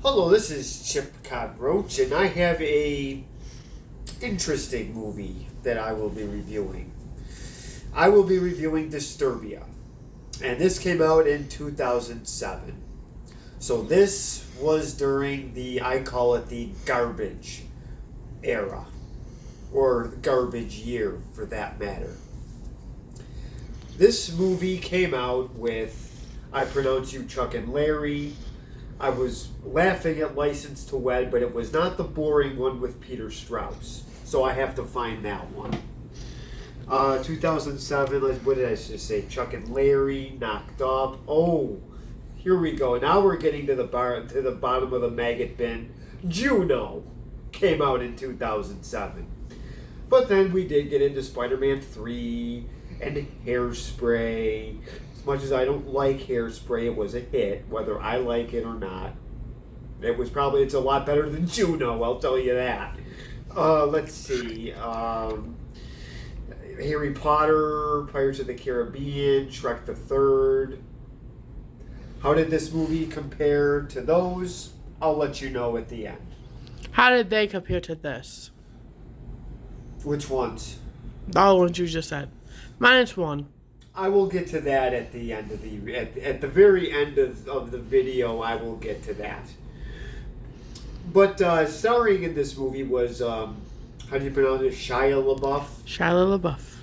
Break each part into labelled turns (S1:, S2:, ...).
S1: Hello, this is Chip Cockroach, and I have a interesting movie that I will be reviewing. I will be reviewing Disturbia, and this came out in 2007. So this was during I call it the garbage era, or garbage year for that matter. This movie came out with, I pronounce you Chuck and Larry. I was laughing at License to Wed, but it was not the boring one with Peter Strauss. So I have to find that one. 2007, what did I just say? Chuck and Larry, Knocked Up. Oh, here we go. Now we're getting to the bottom of the maggot bin. Juno came out in 2007. But then we did get into Spider-Man 3 and Hairspray. As much as I don't like Hairspray, it was a hit, whether I like it or not. It's a lot better than Juno, I'll tell you that. Let's see. Harry Potter, Pirates of the Caribbean, Shrek the Third. How did this movie compare to those? I'll let you know at the end.
S2: How did they compare to this?
S1: Which ones?
S2: All the ones you just said. Minus one.
S1: I will get to that at the end of at the very end of the video. I will get to that. But starring in this movie was how do you pronounce it? Shia LaBeouf.
S2: Shia LaBeouf.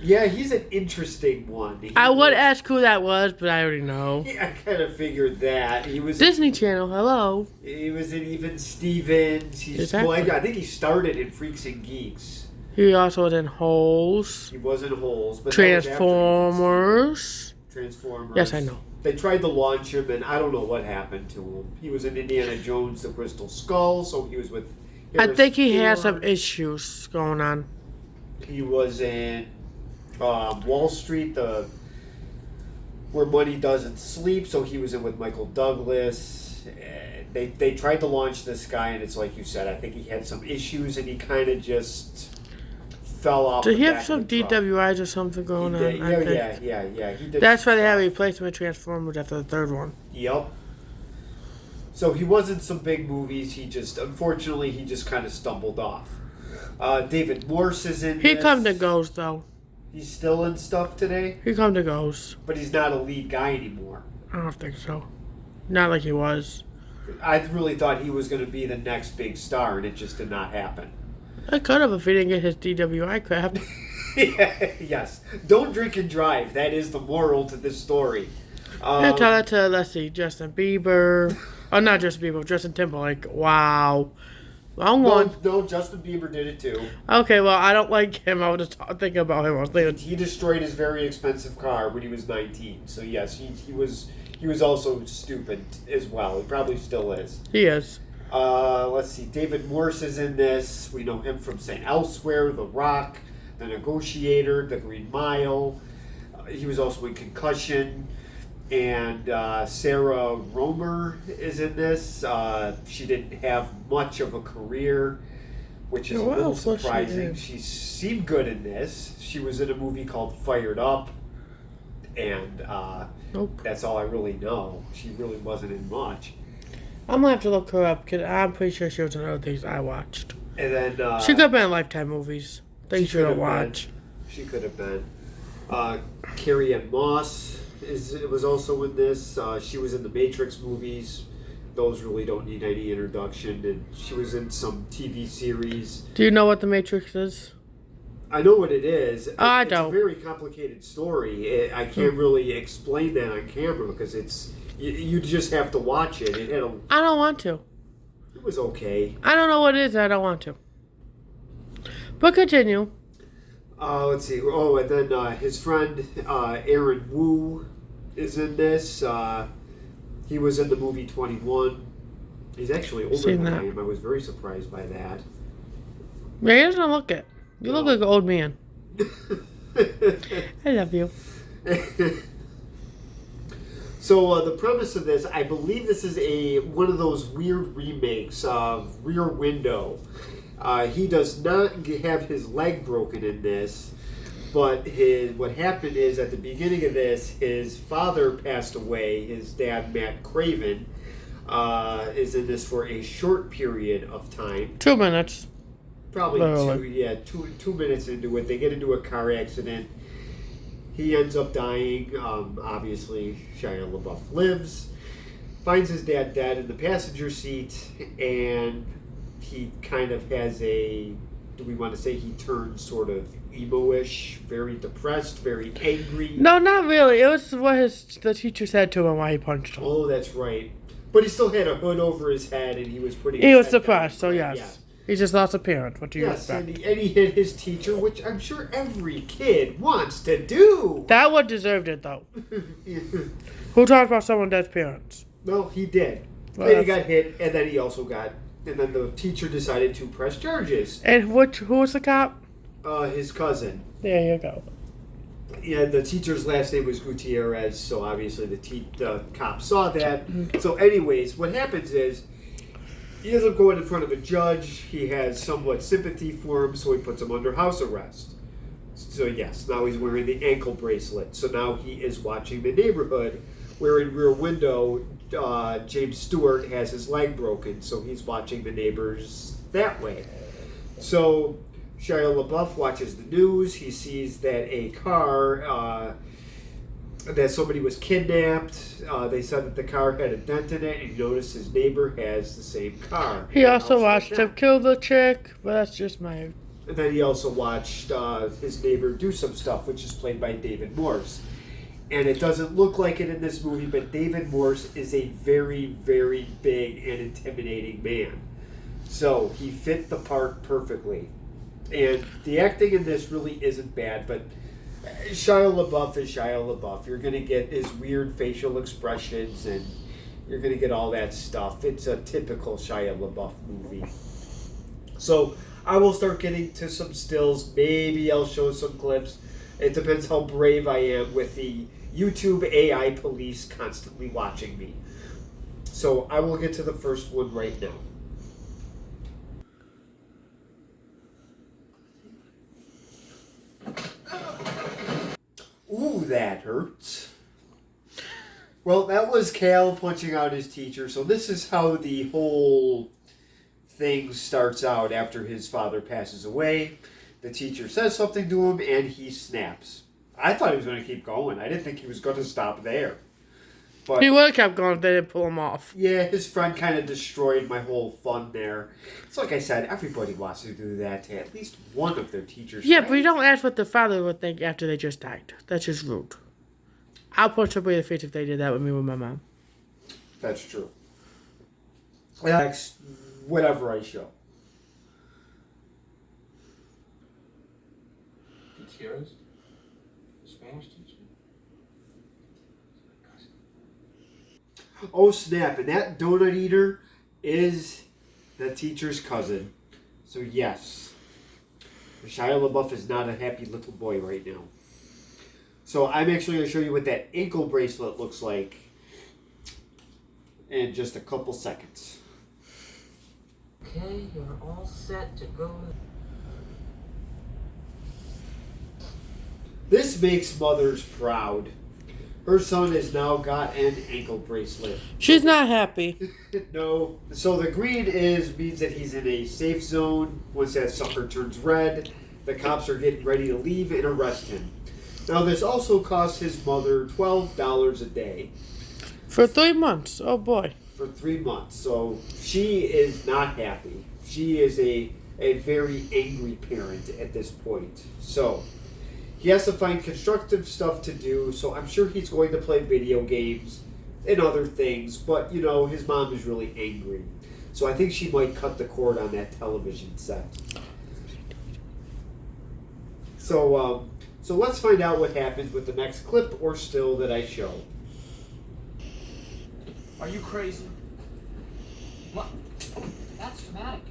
S1: Yeah, he's an interesting one.
S2: I would ask who that was, but I already know.
S1: Yeah, I kind of figured that he was
S2: Disney Channel. Hello.
S1: He was in Even Stevens.
S2: Exactly.
S1: Well, I think he started in Freaks and Geeks.
S2: He also was in Holes.
S1: He was in Holes, but
S2: Transformers.
S1: Transformers.
S2: Yes, I know.
S1: They tried to launch him, and I don't know what happened to him. He was in Indiana Jones: The Crystal Skull, so he was with
S2: I think he had
S1: Harrison
S2: some issues going on.
S1: Ford. He was in Wall Street, Where Money Doesn't Sleep, so he was in with Michael Douglas. They tried to launch this guy, and it's like you said. I think he had some issues, and he kind of just fell off.
S2: Did he have some DWIs or something going on?
S1: Yeah. He did.
S2: That's why they had a replacement Transformers after the third one.
S1: Yep. So he wasn't some big movies. Unfortunately, he just kind of stumbled off. David Morse is in
S2: He
S1: this.
S2: come to goes, though.
S1: He's still in stuff today?
S2: He come to goes.
S1: But he's not a lead guy anymore.
S2: I don't think so. Not like he was.
S1: I really thought he was going to be the next big star, and it just did not happen.
S2: I could have if he didn't get his DWI crap.
S1: Yes. Don't drink and drive. That is the moral to this story.
S2: I tell that to, let's see, Justin Bieber. Oh, not Justin Bieber, Justin Timberlake. Wow. Wrong one.
S1: No, Justin Bieber did it too.
S2: Okay, well, I don't like him. I was just thinking about him. I was thinking,
S1: He destroyed his very expensive car when he was 19. So yes, he was also stupid as well. He probably still is.
S2: he is.
S1: Let's see. David Morse is in this. We know him from St. Elsewhere, The Rock, The Negotiator, The Green Mile. He was also in Concussion. And Sarah Romer is in this. She didn't have much of a career, which is a little surprising. She seemed good in this. She was in a movie called Fired Up. And
S2: Nope.
S1: that's all I really know. She really wasn't in much.
S2: I'm going to have to look her up because I'm pretty sure she was in other things I watched.
S1: And then
S2: She could have been in Lifetime movies. Things you don't watch.
S1: She could have been. Carrie Ann Moss was also in this. She was in the Matrix movies. Those really don't need any introduction. And she was in some TV series.
S2: Do you know what The Matrix is?
S1: I know what it is.
S2: I
S1: It's
S2: don't.
S1: a very complicated story. I can't really explain that on camera because you just have to watch it.
S2: I don't want to.
S1: It was okay.
S2: I don't know what it is. I don't want to. But continue.
S1: Let's see. Oh, and then his friend Aaron Wu is in this. He was in the movie 21. He's actually older than I am. I was very surprised by that.
S2: Yeah, he doesn't look it. You look like an old man. I love you.
S1: So the premise of this, I believe this is one of those weird remakes of Rear Window. He does not have his leg broken in this, but what happened is at the beginning of this, his father passed away, his dad, Matt Craven. is in this for a short period of time.
S2: 2 minutes.
S1: Probably
S2: Literally.
S1: two minutes into it. They get into a car accident. He ends up dying. Obviously, Shia LaBeouf lives. Finds his dad dead in the passenger seat, and he kind of has do we want to say he turns sort of emo-ish, very depressed, very angry.
S2: No, not really. It was what the teacher said to him while he punched him.
S1: Oh, that's right. But he still had a hood over his head, and he was putting.
S2: He
S1: his
S2: was
S1: head
S2: depressed, so
S1: down.
S2: yes. He just lost a parent. What do you expect?
S1: And he hit his teacher, which I'm sure every kid wants to do.
S2: That one deserved it, though. Who talked about someone dead's parents?
S1: No, he did.
S2: Well,
S1: then he got hit, and then and then the teacher decided to press charges.
S2: And who was the cop?
S1: His cousin.
S2: There you go.
S1: Yeah, the teacher's last name was Gutierrez, so obviously the cop saw that. So anyways, what happens is, he ends up going in front of a judge. He has somewhat sympathy for him, so he puts him under house arrest. So yes, now he's wearing the ankle bracelet. So now he is watching the neighborhood, where in Rear Window, James Stewart has his leg broken, so he's watching the neighbors that way. So Shia LaBeouf watches the news. He sees that a car, that somebody was kidnapped. They said that the car had a dent in it, and he noticed his neighbor has the same car.
S2: He also watched him kill the chick, but that's just my...
S1: And then he also watched his neighbor do some stuff, which is played by David Morse. And it doesn't look like it in this movie, but David Morse is a very, very big and intimidating man. So he fit the part perfectly. And the acting in this really isn't bad, but Shia LaBeouf is Shia LaBeouf. You're going to get his weird facial expressions, and you're going to get all that stuff. It's a typical Shia LaBeouf movie. So I will start getting to some stills. Maybe I'll show some clips. It depends how brave I am with the YouTube AI police constantly watching me. So I will get to the first one right now. Ooh, that hurts. Well, that was Cal punching out his teacher. So this is how the whole thing starts out after his father passes away. The teacher says something to him, and he snaps. I thought he was going to keep going. I didn't think he was going to stop there. But
S2: he would have kept going if they didn't pull him off.
S1: Yeah, his friend kind of destroyed my whole fun there. It's like I said, everybody wants to do that to at least one of their teachers.
S2: Yeah,
S1: right?
S2: but you don't ask what the father would think after they just died. That's just rude. I'll punch somebody in the face if they did that with me with my mom.
S1: That's true. Next, whatever I show.
S3: Gutierrez? The Spanish teacher?
S1: Oh snap, and that donut eater is the teacher's cousin. So yes, Shia LaBeouf is not a happy little boy right now. So I'm actually going to show you what that ankle bracelet looks like in just a couple seconds.
S4: Okay, you're all set to go.
S1: This makes mothers proud. Her son has now got an ankle bracelet.
S2: She's not happy.
S1: No. So the green means that he's in a safe zone. Once that sucker turns red, the cops are getting ready to leave and arrest him. Now this also costs his mother $12 a day.
S2: For 3 months. Oh boy.
S1: For 3 months. So she is not happy. She is a very angry parent at this point. So he has to find constructive stuff to do, so I'm sure he's going to play video games and other things, but, you know, his mom is really angry. So I think she might cut the cord on that television set. So let's find out what happens with the next clip or still that I show.
S3: Are you crazy?
S4: What? That's dramatic.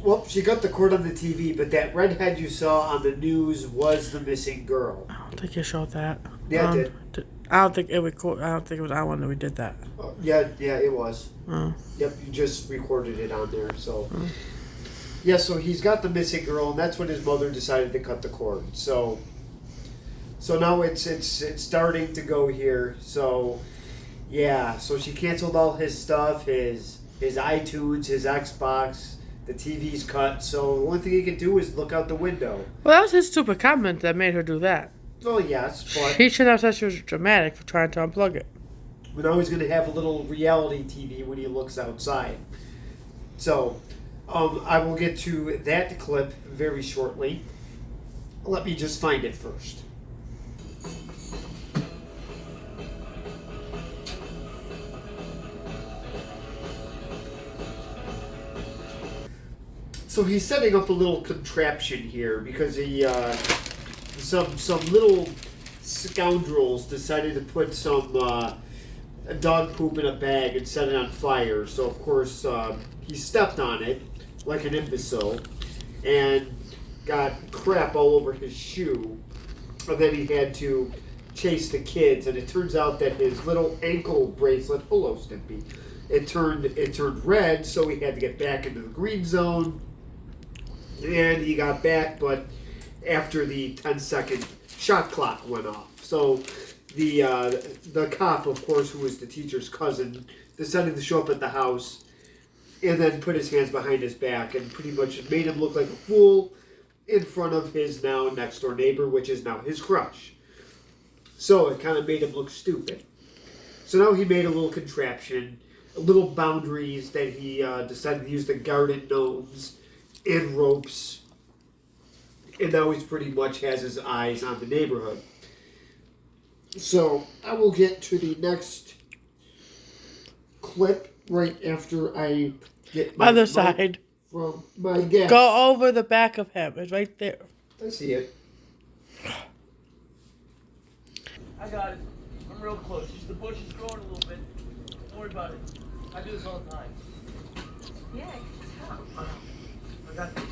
S1: Well, she got the cord on the TV, but that redhead you saw on the news was the missing girl.
S2: I don't think you showed that.
S1: Yeah, it did.
S2: I don't think it was. I don't think it was our one that we did that.
S1: Yeah, it was.
S2: Oh.
S1: Yep, you just recorded it on there. So, yeah, so he's got the missing girl, and that's when his mother decided to cut the cord. So now it's starting to go here. So, Yeah, so she canceled all his stuff, his iTunes, his Xbox. The TV's cut, so the only thing he can do is look out the window.
S2: Well, that was his stupid comment that made her do that.
S1: Well, yes, but
S2: He should have said she was dramatic for trying to unplug it.
S1: now he's going to have a little reality TV when he looks outside. So, I will get to that clip very shortly. Let me just find it first. So he's setting up a little contraption here because some little scoundrels decided to put some dog poop in a bag and set it on fire. So of course he stepped on it like an imbecile and got crap all over his shoe. And then he had to chase the kids, and it turns out that his little ankle bracelet, hello Stimpy, it turned red, so he had to get back into the green zone. And he got back, but after the 10-second shot clock went off. So the cop, of course, who was the teacher's cousin, decided to show up at the house and then put his hands behind his back and pretty much made him look like a fool in front of his now next door neighbor, which is now his crush. So it kind of made him look stupid. So now he made a little contraption, little boundaries that he decided to use the garden gnomes and ropes, and now he pretty much has his eyes on the neighborhood. So I will get to the next clip right after I get my
S2: Other side.
S1: from my guest.
S2: Go over the back of him. It's right there.
S1: I see it.
S5: I got it. I'm real close. Just the bush is growing a little bit. Don't worry about it. I do this all the time.
S4: Yeah, just help.
S5: I got this.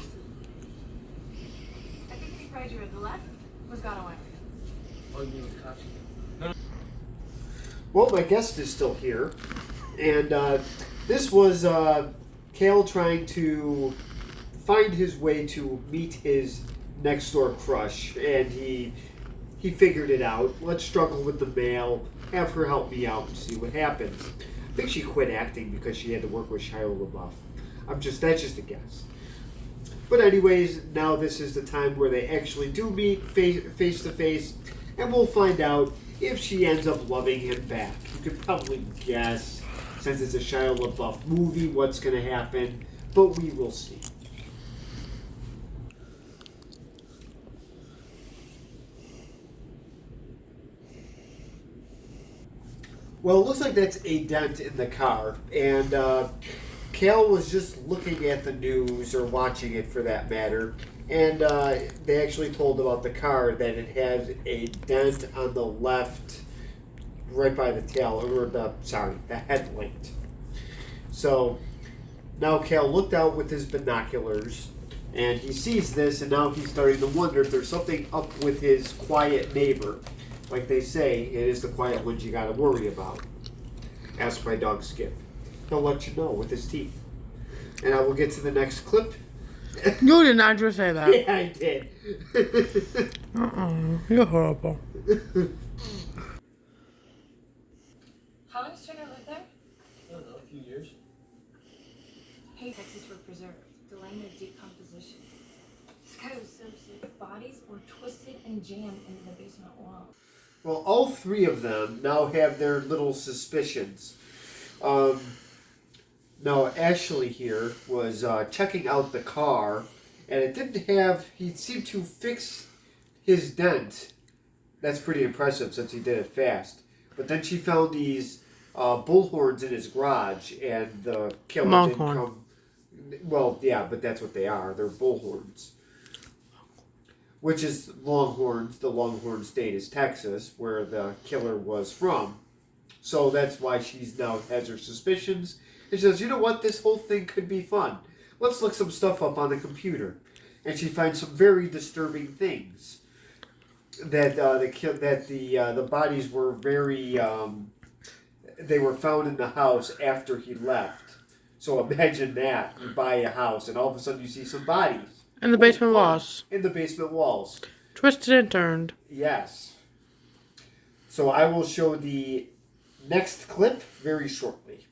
S6: I think the graduate on the left was gone away.
S5: Oh, you mean the cops?
S1: Well, my guest is still here, and this was Kale trying to find his way to meet his next door crush, and he figured it out. Let's struggle with the mail, have her help me out, and see what happens. I think she quit acting because she had to work with Shia LaBeouf. That's just a guess. But anyways, now this is the time where they actually do meet face to face, and we'll find out if she ends up loving him back. You could probably guess, since it's a Shia LaBeouf movie, what's going to happen, but we will see. Well, it looks like that's a dent in the car, and Cal was just looking at the news, or watching it for that matter, and they actually told about the car that it has a dent on the left, right by the tail, or the headlight. So now Cal looked out with his binoculars, and he sees this, and now he's starting to wonder if there's something up with his quiet neighbor. Like they say, it is the quiet ones you gotta worry about. Ask my dog Skip. He'll let you know with his teeth. And I will get to the next clip.
S2: You did not just say that.
S1: Yeah, I did.
S2: You're horrible.
S6: How long has Turner lived there?
S5: I don't know, a few years.
S6: Hey, Texas were preserved, delaying their decomposition. This guy was so sick. Bodies were twisted and jammed into the basement wall.
S1: Well, all three of them now have their little suspicions. Now, Ashley here was checking out the car, and it didn't have, he seemed to fix his dent. That's pretty impressive since he did it fast. But then she found these bullhorns in his garage, and the killer didn't come. Well, yeah, but that's what they are. They're bullhorns. Which is Longhorns. The Longhorn State is Texas, where the killer was from. So that's why she's now has her suspicions. And she says, you know what, this whole thing could be fun. Let's look some stuff up on the computer. And she finds some very disturbing things. That the bodies were very, they were found in the house after he left. So imagine that. You buy a house and all of a sudden you see some bodies.
S2: In the basement walls.
S1: In the basement walls.
S2: Twisted and turned.
S1: Yes. So I will show the next clip very shortly.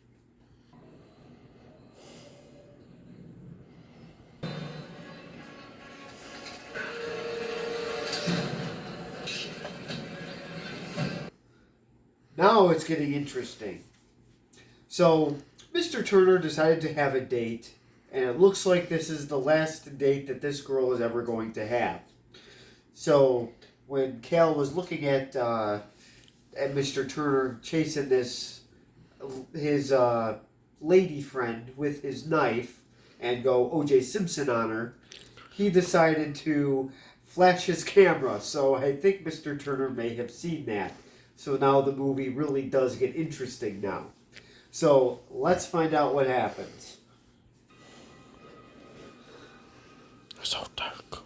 S1: Now it's getting interesting. So, Mr. Turner decided to have a date, and it looks like this is the last date that this girl is ever going to have. So, when Cal was looking at Mr. Turner chasing his lady friend with his knife and go O.J. Simpson on her, he decided to flash his camera. So I think Mr. Turner may have seen that. So now the movie really does get interesting now. So let's find out what happens.
S2: So dark.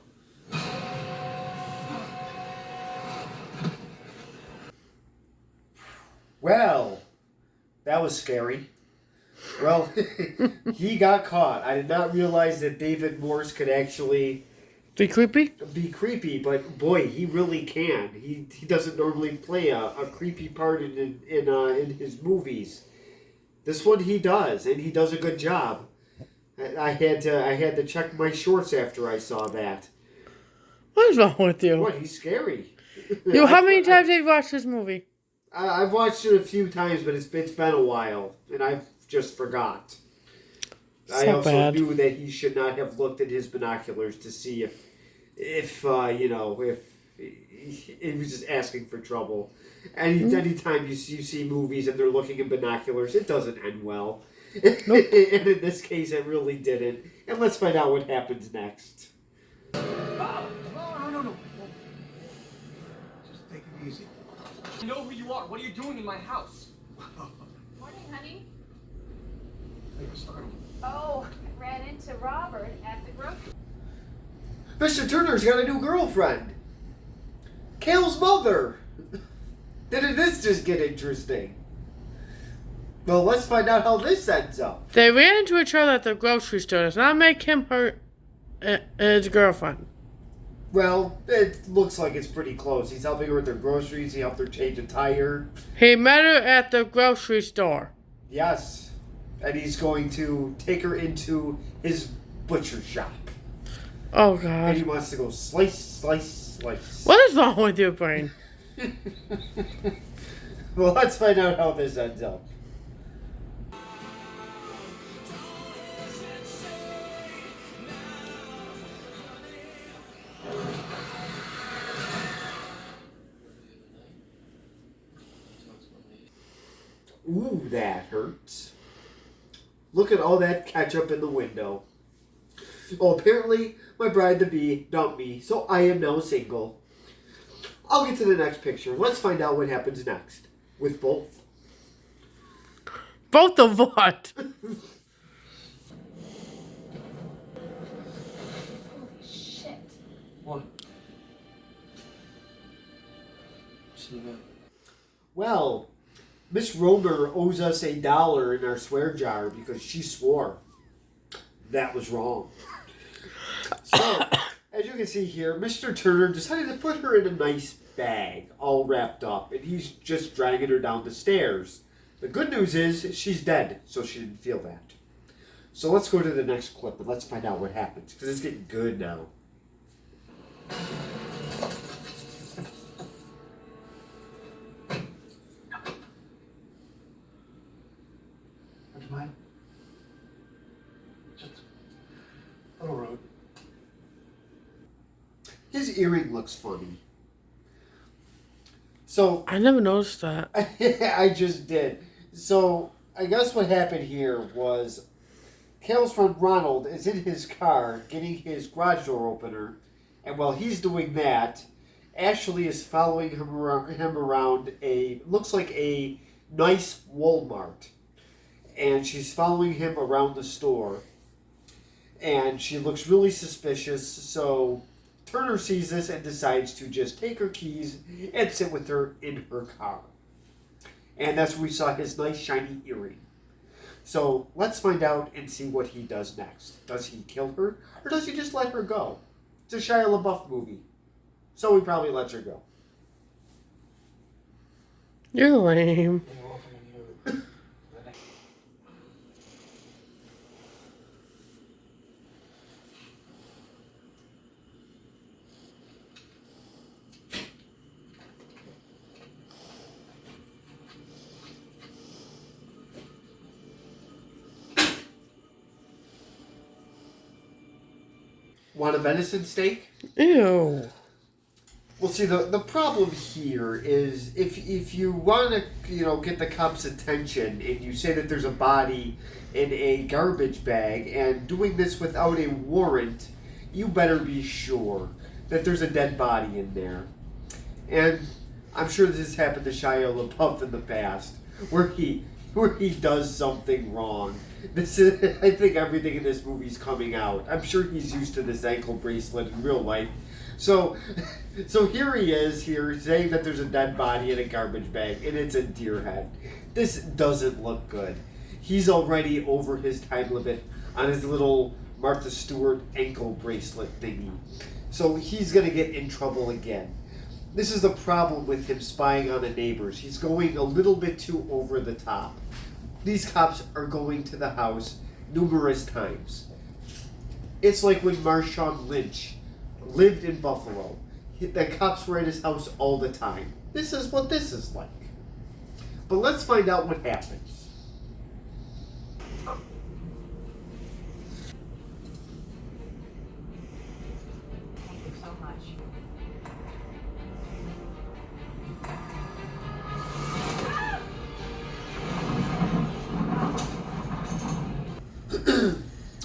S1: Well, that was scary. Well, he got caught. I did not realize that David Morse could actually
S2: Be creepy?
S1: be creepy, but boy, he really can. He doesn't normally play a creepy part in his movies. This one he does, and he does a good job. I had to check my shorts after I saw that.
S2: What is wrong with you?
S1: Boy, he's scary.
S2: How many times have you watched this movie?
S1: I've watched it a few times, but it's been a while, and I've just forgot. I
S2: So
S1: also
S2: bad.
S1: knew that he should not have looked at his binoculars to see if he was just asking for trouble. Anytime you see movies and they're looking in binoculars, it doesn't end well.
S2: Nope.
S1: And in this case, it really didn't. And let's find out what happens next.
S3: Oh, no. Just take it easy.
S5: I know who you are. What are you doing in my house?
S6: Morning, honey.
S3: Take a start.
S6: Oh, I ran into Robert at the grocery.
S1: Mr. Turner's got a new girlfriend. Kale's mother. Didn't this just get interesting? Well, let's find out how this ends up.
S2: They ran into each other at the grocery store. Does not make him hurt his girlfriend.
S1: Well, it looks like it's pretty close. He's helping her with her groceries. He helped her change a tire.
S2: He met her at the grocery store.
S1: Yes. And he's going to take her into his butcher shop.
S2: Oh,
S1: And he
S2: God.
S1: wants to go slice.
S2: What is wrong with your brain?
S1: Well, let's find out how this ends up. Ooh, that hurts. Look at all that ketchup in the window. Oh, apparently my bride-to-be dumped me, so I am now single. I'll get to the next picture. Let's find out what happens next. With both.
S2: Both of what?
S6: Holy shit.
S3: What? See that?
S1: Well, Miss Romer owes us $1 in our swear jar because she swore. That was wrong. So, as you can see here, Mr. Turner decided to put her in a nice bag, all wrapped up, and he's just dragging her down the stairs. The good news is she's dead, so she didn't feel that. So let's go to the next clip and let's find out what happens, because it's getting good now.
S3: Would you mind? Just a little rude.
S1: His earring looks funny. So,
S2: I never noticed that.
S1: I just did. So, I guess what happened here was Kale's friend Ronald is in his car getting his garage door opener, and while he's doing that, Ashley is following him around looks like a nice Walmart. And she's following him around the store. And she looks really suspicious, so Turner sees this and decides to just take her keys and sit with her in her car. And that's where we saw his nice shiny earring. So let's find out and see what he does next. Does he kill her, or does he just let her go? It's a Shia LaBeouf movie, so he probably lets her go.
S2: You're lame.
S3: You're welcome.
S1: Want a venison steak?
S2: Ew.
S1: Well, see, the problem here is if you want to, get the cops' attention and you say that there's a body in a garbage bag and doing this without a warrant, you better be sure that there's a dead body in there. And I'm sure this has happened to Shia LaBeouf in the past, where he does something wrong. I think everything in this movie's coming out. I'm sure he's used to this ankle bracelet in real life. So here he is here saying that there's a dead body in a garbage bag and it's a deer head. This doesn't look good. He's already over his time limit on his little Martha Stewart ankle bracelet thingy. So he's going to get in trouble again. This is the problem with him spying on the neighbors. He's going a little bit too over the top. These cops are going to the house numerous times. It's like when Marshawn Lynch lived in Buffalo. The cops were at his house all the time. This is what this is like. But let's find out what happens.
S4: Thank you so much.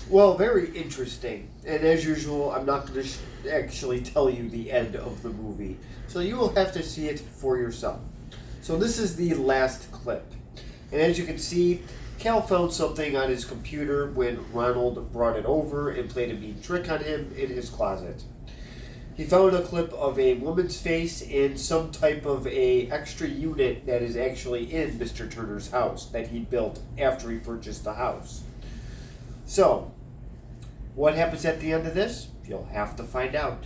S1: Well, very interesting. And as usual, I'm not going to actually tell you the end of the movie. So you will have to see it for yourself. So this is the last clip. And as you can see, Cal found something on his computer when Ronald brought it over and played a mean trick on him in his closet. He found a clip of a woman's face and some type of a extra unit that is actually in Mr. Turner's house that he built after he purchased the house. So, what happens at the end of this? You'll have to find out.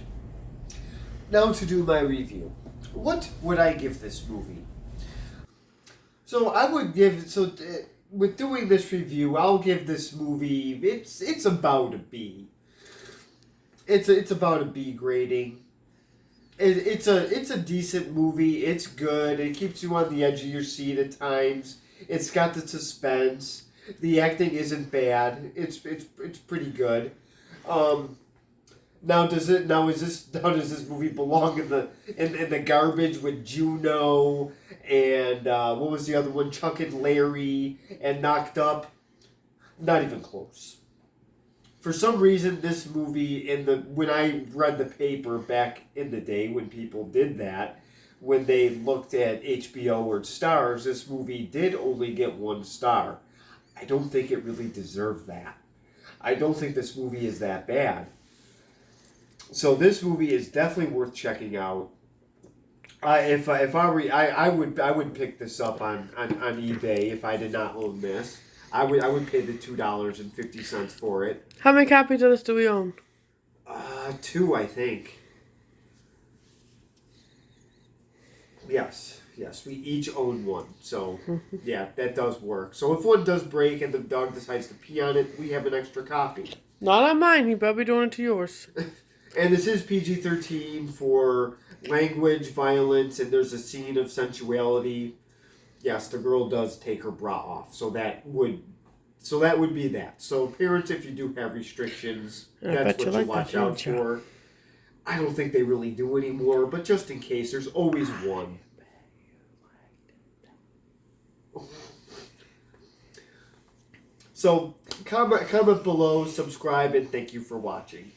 S1: Now to do my review. What would I give this movie? So I would give, with doing this review, I'll give this movie, it's about a B. It's about a B grading. It's a decent movie. It's good. It keeps you on the edge of your seat at times. It's got the suspense. The acting isn't bad. It's pretty good. Now does this movie belong in the garbage with Juno and what was the other one? Chuck and Larry and Knocked Up? Not even close. For some reason, this movie when I read the paper back in the day when people did that, when they looked at HBO or stars, this movie did only get 1 star. I don't think it really deserved that. I don't think this movie is that bad. So this movie is definitely worth checking out. If I were, I would pick this up on eBay if I did not own this. I would pay the $2.50 for it.
S2: How many copies of this do we own?
S1: 2, I think. Yes, we each own 1. So, yeah, that does work. So if one does break and the dog decides to pee on it, we have an extra copy.
S2: Not on mine. He better be doing it to yours.
S1: And this is PG-13 for language, violence, and there's a scene of sensuality. Yes, the girl does take her bra off. So that would be that. So parents, if you do have restrictions, that's what you watch out for. I don't think they really do anymore, but just in case, there's always one. So comment below, subscribe, and thank you for watching.